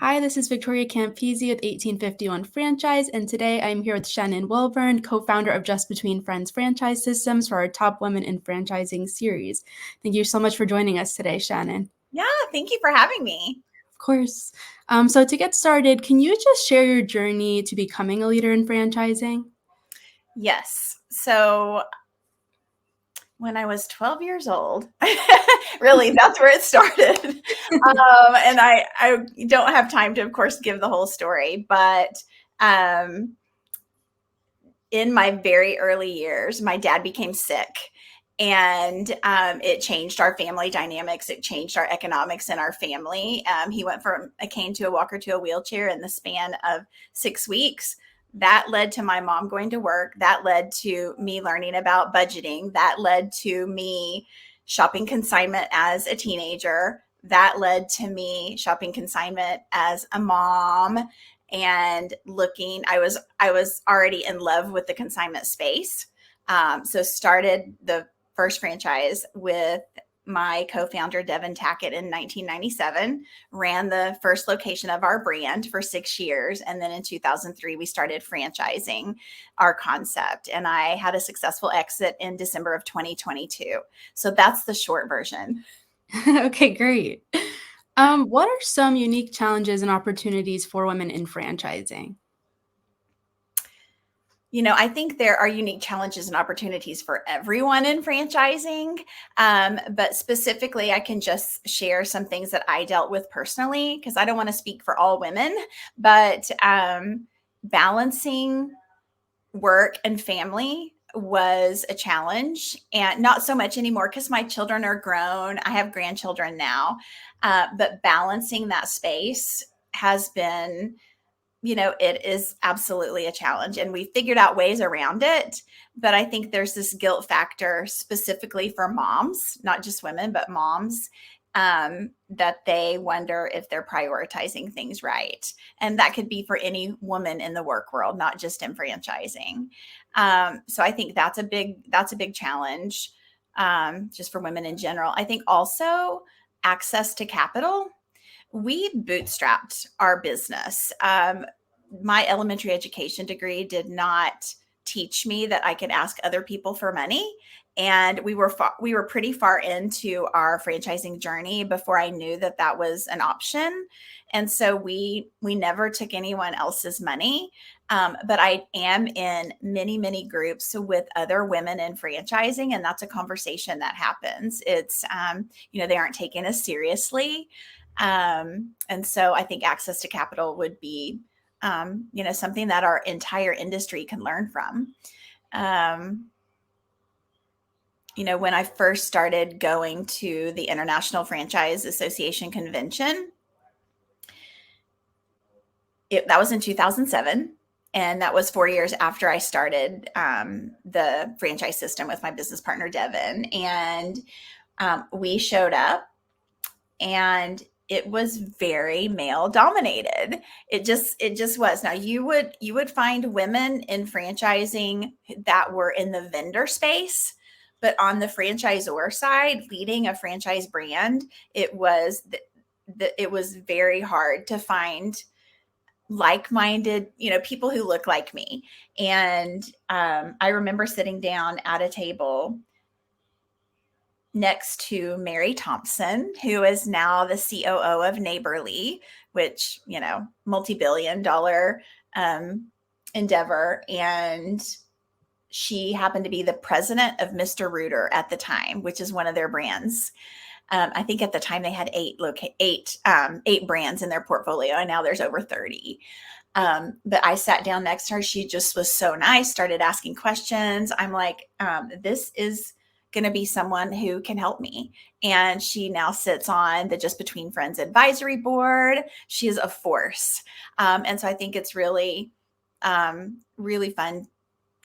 Hi, this is Victoria Campisi with 1851 Franchise, and today I'm here with Shannon Wilburn, co-founder of Just Between Friends Franchise Systems, for our Top Women in Franchising series. Thank you so much for joining us today, Shannon. Yeah, thank you for having me. Of course. So to get started, can you just share your journey to becoming a leader in franchising? Yes. So when I was 12 years old, really, that's where it started. And I don't have time to, of course, give the whole story, but um, in my very early years, my dad became sick. And it changed our family dynamics. It changed our economics in our family. He went from a cane to a walker to a wheelchair in the span of 6 weeks. That led to my mom going to work. That led to me learning about budgeting. That led to me shopping consignment as a teenager. That led to me shopping consignment as a mom and looking. I was already in love with the consignment space. So started the first franchise with my co-founder Devin Tackett in 1997, ran the first location of our brand for 6 years. And then in 2003, we started franchising our concept. And I had a successful exit in December of 2022. So that's the short version. Okay, great. What are some unique challenges and opportunities for women in franchising? I think there are unique challenges and opportunities for everyone in franchising. But specifically, I can just share some things that I dealt with personally because I don't want to speak for all women, but balancing work and family was a challenge, and not so much anymore because my children are grown. I have grandchildren now, but balancing that space has been, it is absolutely a challenge, and we figured out ways around it. But I think there's this guilt factor specifically for moms, not just women, but moms, that they wonder if they're prioritizing things right. And that could be for any woman in the work world, not just in franchising. So I think that's a big challenge, just for women in general. I think also access to capital. We bootstrapped our business. My elementary education degree did not teach me that I could ask other people for money. And we were pretty far into our franchising journey before I knew that that was an option. And so we never took anyone else's money. But I am in many groups with other women in franchising, and that's a conversation that happens. It's they aren't taking us seriously. And so I think access to capital would be, something that our entire industry can learn from. When I first started going to the International Franchise Association convention, that was in 2007. And that was 4 years after I started the franchise system with my business partner, Devin. And we showed up, and it was very male dominated. It just was. Now you would find women in franchising that were in the vendor space, but on the franchisor side, leading a franchise brand, it was very hard to find like-minded, people who look like me. And I remember sitting down at a table next to Mary Thompson, who is now the COO of Neighborly, which, multi-billion dollar endeavor. And she happened to be the president of Mr. Rooter at the time, which is one of their brands. I think at the time they had eight brands in their portfolio, and now there's over 30. But I sat down next to her. She just was so nice, started asking questions. I'm like, this is going to be someone who can help me. And she now sits on the Just Between Friends advisory board. She is a force. And so I think it's really, really fun.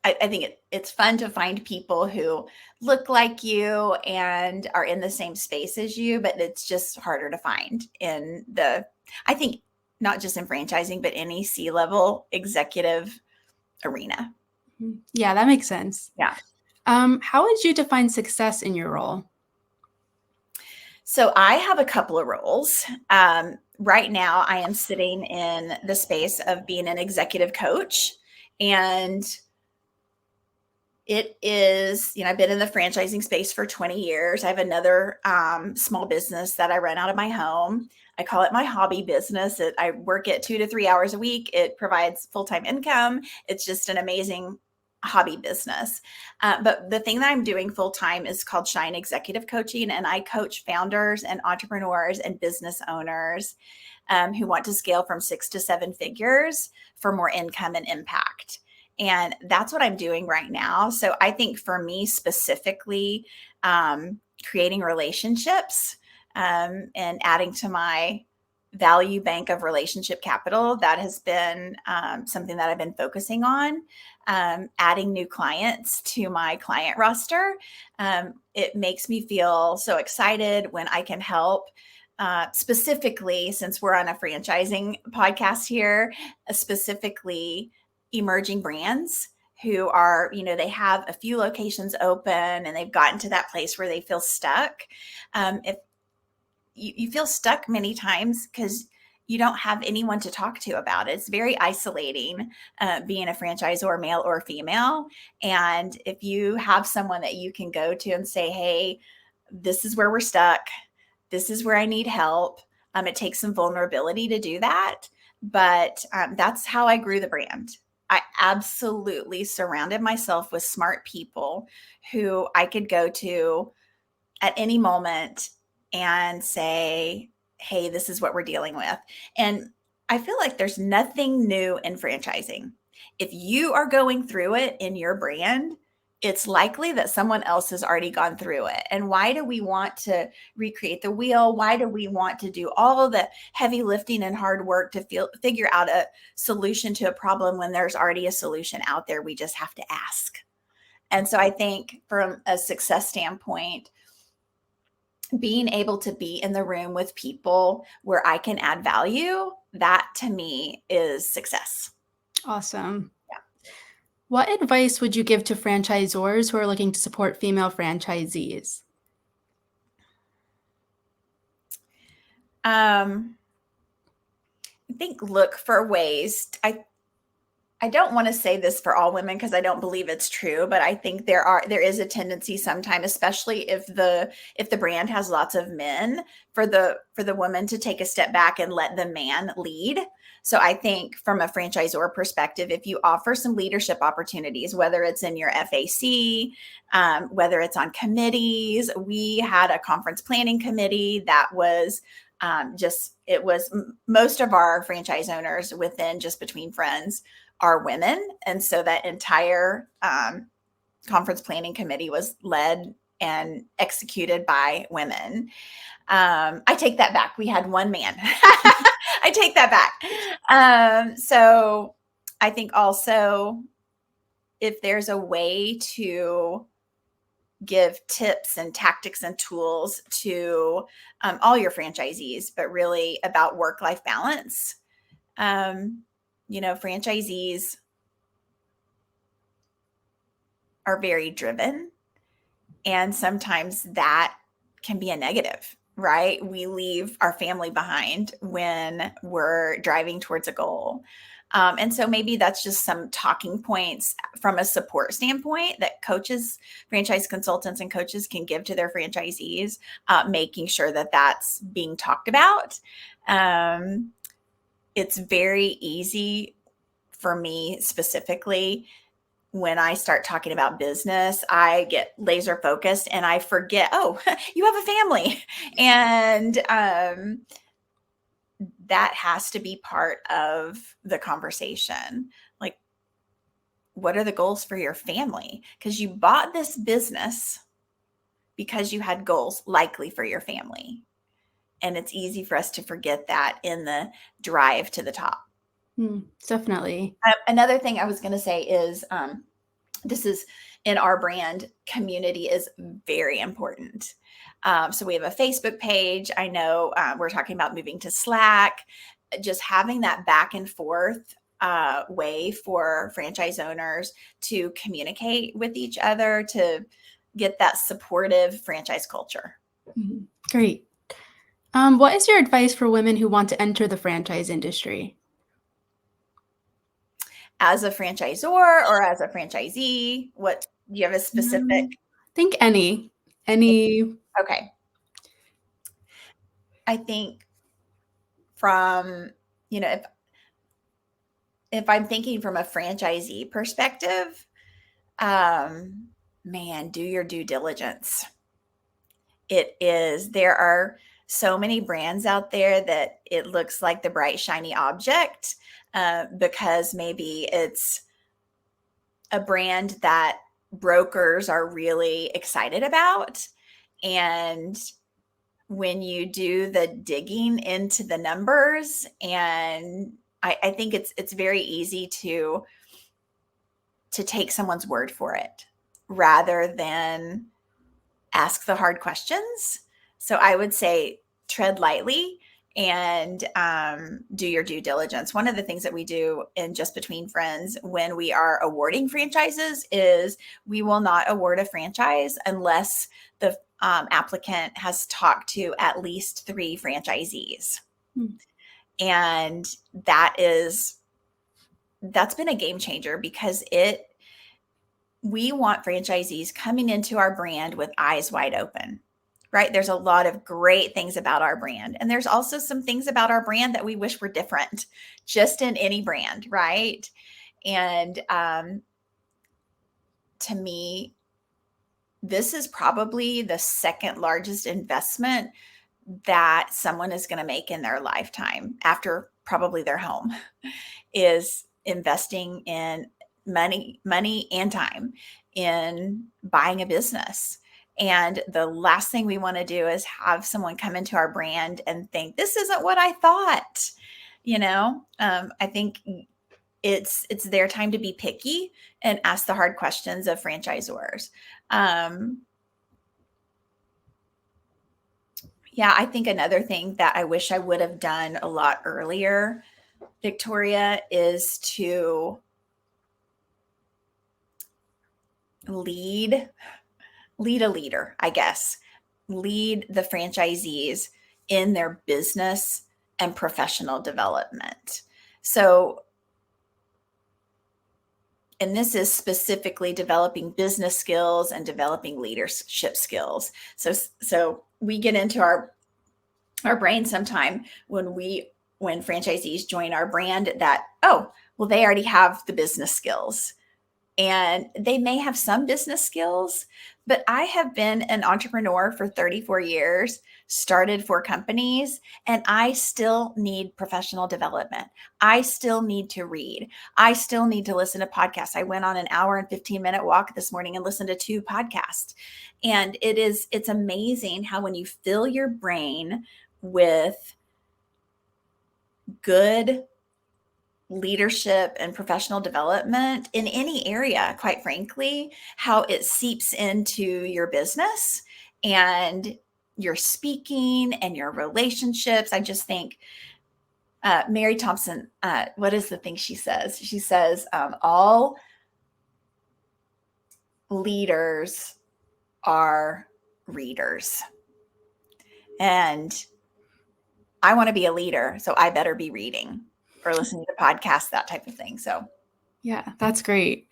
I think it's fun to find people who look like you and are in the same space as you, but it's just harder to find I think not just in franchising, but any C-level executive arena. Yeah, that makes sense. Yeah. How would you define success in your role? So I have a couple of roles. Right now, I am sitting in the space of being an executive coach. And it is, I've been in the franchising space for 20 years. I have another small business that I run out of my home. I call it my hobby business. I work it 2 to 3 hours a week. It provides full-time income. It's just an amazing hobby business. But the thing that I'm doing full-time is called Shine Executive Coaching. And I coach founders and entrepreneurs and business owners who want to scale from 6 to 7 figures for more income and impact. And that's what I'm doing right now. So I think for me specifically, creating relationships and adding to my value bank of relationship capital, that has been something that I've been focusing on. Adding new clients to my client roster. It makes me feel so excited when I can help. Specifically, since we're on a franchising podcast here, specifically emerging brands who are, they have a few locations open and they've gotten to that place where they feel stuck. If you feel stuck many times because you don't have anyone to talk to about it. It's very isolating being a franchisor, male or female. And if you have someone that you can go to and say, hey, this is where we're stuck. This is where I need help. It takes some vulnerability to do that. But that's how I grew the brand. I absolutely surrounded myself with smart people who I could go to at any moment and say, hey, this is what we're dealing with. And I feel like there's nothing new in franchising. If you are going through it in your brand, it's likely that someone else has already gone through it. And why do we want to recreate the wheel? Why do we want to do all of the heavy lifting and hard work to figure out a solution to a problem when there's already a solution out there? We just have to ask. And so I think from a success standpoint, being able to be in the room with people where I can add value, that to me is success. Awesome. What advice would you give to franchisors who are looking to support female franchisees? I think look for ways. I don't want to say this for all women because I don't believe it's true, but I think there is a tendency sometimes, especially if the brand has lots of men, for the woman to take a step back and let the man lead. So I think from a franchisor perspective, if you offer some leadership opportunities, whether it's in your FAC, whether it's on committees, we had a conference planning committee that was most of our franchise owners within Just Between Friends are women. And so that entire conference planning committee was led and executed by women. I take that back. We had one man. I take that back. So I think also if there's a way to give tips and tactics and tools to all your franchisees, but really about work-life balance. Franchisees are very driven, and sometimes that can be a negative, right? We leave our family behind when we're driving towards a goal. And so maybe that's just some talking points from a support standpoint that coaches, franchise consultants and coaches can give to their franchisees, making sure that that's being talked about. It's very easy for me specifically when I start talking about business, I get laser focused and I forget, oh, you have a family. And that has to be part of the conversation. Like, what are the goals for your family? Because you bought this business because you had goals likely for your family. And it's easy for us to forget that in the drive to the top. Definitely. Another thing I was going to say is this is in our brand, community is very important. So we have a Facebook page. I know we're talking about moving to Slack, just having that back and forth way for franchise owners to communicate with each other, to get that supportive franchise culture. Great. What is your advice for women who want to enter the franchise industry? As a franchisor or as a franchisee? What do you have a specific? I think any. Okay. I think from, if I'm thinking from a franchisee perspective, man, do your due diligence. There are so many brands out there that it looks like the bright, shiny object because maybe it's a brand that brokers are really excited about. And when you do the digging into the numbers, and I think it's very easy to take someone's word for it rather than ask the hard questions. So I would say tread lightly and do your due diligence. One of the things that we do in Just Between Friends when we are awarding franchises is we will not award a franchise unless the applicant has talked to at least 3 franchisees. And that's been a game changer because we want franchisees coming into our brand with eyes wide open, right? There's a lot of great things about our brand. And there's also some things about our brand that we wish were different, just in any brand, right? And to me, this is probably the second largest investment that someone is going to make in their lifetime after probably their home is investing in money and time in buying a business. And the last thing we want to do is have someone come into our brand and think, this isn't what I thought. I think it's their time to be picky and ask the hard questions of franchisors. Yeah, I think another thing that I wish I would have done a lot earlier, Victoria, is to lead a leader, I guess. Lead the franchisees in their business and professional development. So, and this is specifically developing business skills and developing leadership skills. So we get into our brain sometime when franchisees join our brand that, oh, well, they already have the business skills. And they may have some business skills, but I have been an entrepreneur for 34 years, started 4 companies, and I still need professional development. I still need to read. I still need to listen to podcasts. I went on an hour and 15-minute walk this morning and listened to 2 podcasts. And it's amazing how when you fill your brain with good leadership and professional development in any area, quite frankly, how it seeps into your business and your speaking and your relationships. I just think Mary Thompson, what is the thing she says? She says, all leaders are readers. And I want to be a leader, so I better be reading or listening to podcasts, that type of thing. So yeah, that's great.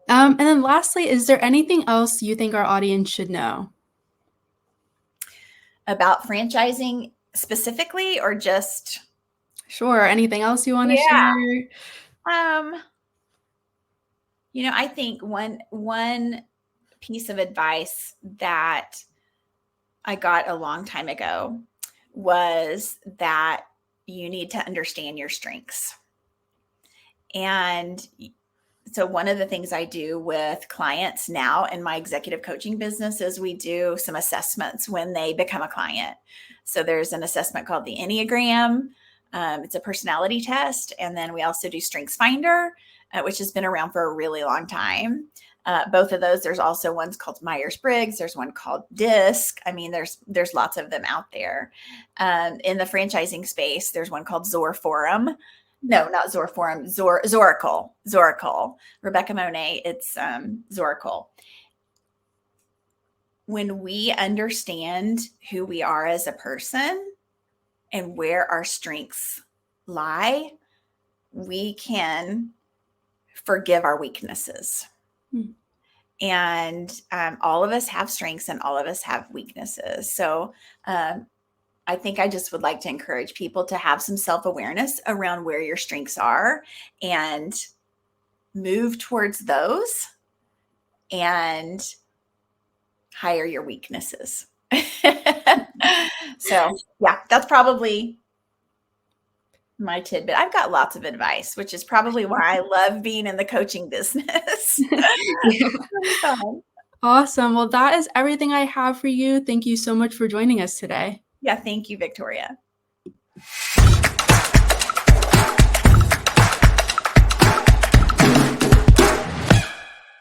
Yeah. And then lastly, is there anything else you think our audience should know? About franchising specifically, or just? Sure. Anything else you want to share? I think one piece of advice that I got a long time ago was that you need to understand your strengths. And so one of the things I do with clients now in my executive coaching business is we do some assessments when they become a client. So there's an assessment called the Enneagram. It's a personality test. And then we also do Strengths Finder, which has been around for a really long time. Both of those, there's also ones called Myers-Briggs. There's one called DISC. I mean, there's lots of them out there. In the franchising space, there's one called Zor Forum. No, not Zor Forum, Zoracle. Rebecca Monet, it's Zoracle. When we understand who we are as a person, and where our strengths lie, we can forgive our weaknesses. Mm. And all of us have strengths and all of us have weaknesses. So I think I just would like to encourage people to have some self-awareness around where your strengths are and move towards those and hire your weaknesses. So yeah, that's probably my tidbit. I've got lots of advice, which is probably why I love being in the coaching business. Yeah. Really fun. Awesome. Well, that is everything I have for you. Thank you so much for joining us today. Yeah, thank you, Victoria.